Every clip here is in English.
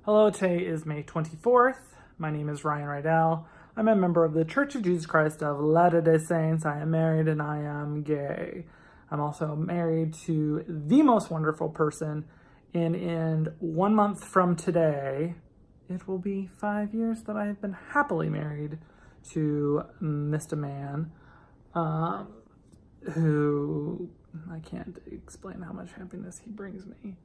Hello, today is May 24th. My name is Ryan Rydell. I'm a member of the Church of Jesus Christ of Latter-day Saints. I am married and I am gay. I'm also married to the most wonderful person, and in 1 month from today, it will be 5 years that I have been happily married to Mr. Man, who I can't explain how much happiness he brings me.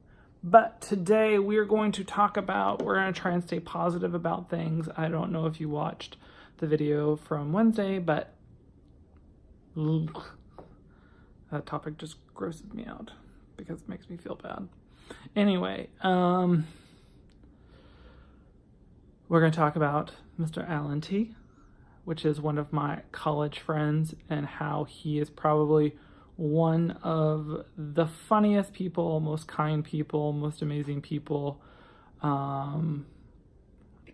But today we're going to try and stay positive about things. I don't know if you watched the video from Wednesday, but that topic just grosses me out because it makes me feel bad. Anyway, we're going to talk about Mr. Alan T., which is one of my college friends, and how he is probably one of the funniest people, most kind people, most amazing people, one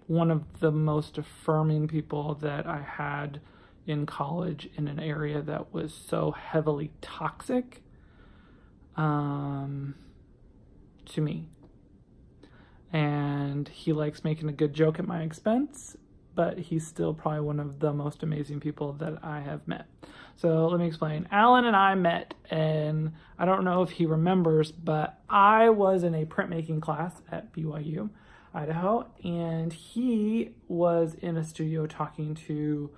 of the most affirming people that I had in college in an area that was so heavily toxic to me. And he likes making a good joke at my expense, but he's still probably one of the most amazing people that I have met. So let me explain. Alan and I met, and I don't know if he remembers, but I was in a printmaking class at BYU, Idaho, and he was in a studio talking to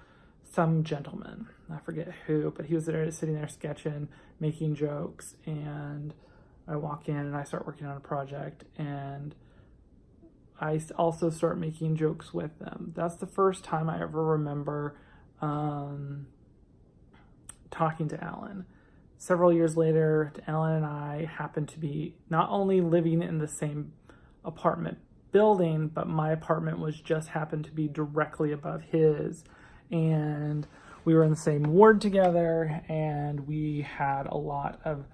some gentleman. I forget who, but he was there sitting there sketching, making jokes, and I walk in and I start working on a project, and I also start making jokes with them. That's the first time I ever remember talking to Alan. Several years later, Alan and I happened to be not only living in the same apartment building, but my apartment just happened to be directly above his. And we were in the same ward together, and we had a lot of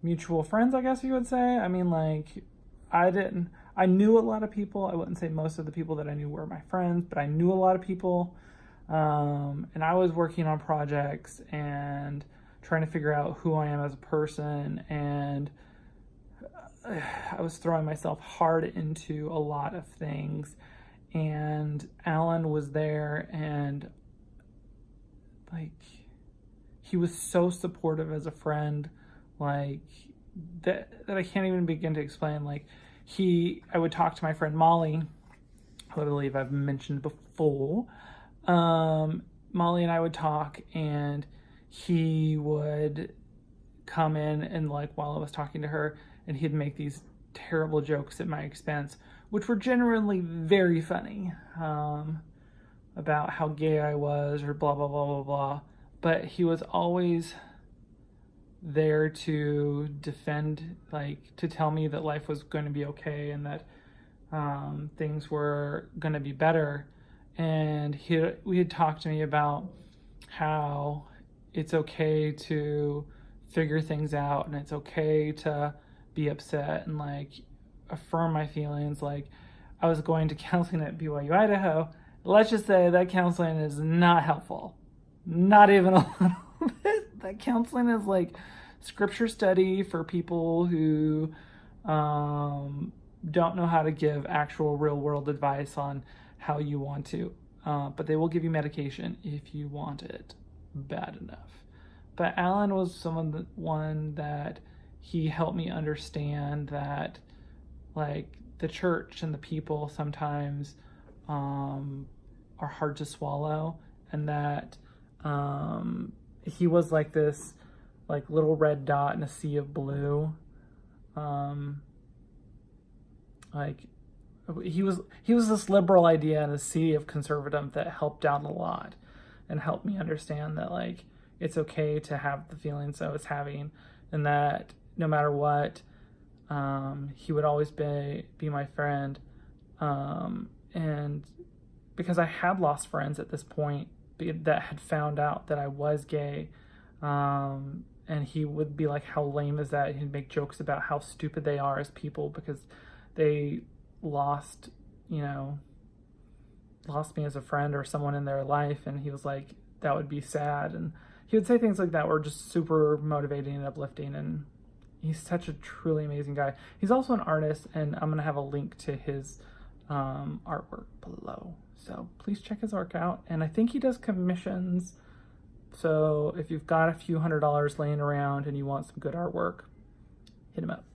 mutual friends, I guess you would say. I mean, like, I knew a lot of people. I wouldn't say most of the people that I knew were my friends, but I knew a lot of people. And I was working on projects and trying to figure out who I am as a person. And I was throwing myself hard into a lot of things. And Alan was there, and like, he was so supportive as a friend, like, that I can't even begin to explain. Like, I would talk to my friend Molly, who I believe I've mentioned before. Molly and I would talk, and he would come in and, like, while I was talking to her, and he'd make these terrible jokes at my expense, which were generally very funny, about how gay I was, or blah, blah, blah, blah, blah. But he was always there to defend, like, to tell me that life was going to be okay, and that things were going to be better. And we had talked to me about how it's okay to figure things out, and it's okay to be upset, and, like, affirm my feelings. Like, I was going to counseling at BYU, Idaho. Let's just say that counseling is not helpful. Not even a little bit. That counseling is like scripture study for people who don't know how to give actual real world advice on how you want to. But they will give you medication if you want it bad enough. But Alan was one that he helped me understand that, like, the church and the people sometimes are hard to swallow, and that he was like this, like, little red dot in a sea of blue. Like, he was this liberal idea in a sea of conservative that helped out a lot and helped me understand that, like, it's okay to have the feelings I was having, and that no matter what, he would always be my friend. And because I had lost friends at this point that had found out that I was gay, and he would be like, how lame is that? He'd make jokes about how stupid they are as people because they lost me as a friend or someone in their life. And he was like, that would be sad. And he would say things like that were just super motivating and uplifting. And He's such a truly amazing guy. He's also an artist, and I'm going to have a link to his artwork below. So please check his work out. And I think he does commissions. So if you've got a few $100s laying around and you want some good artwork, hit him up.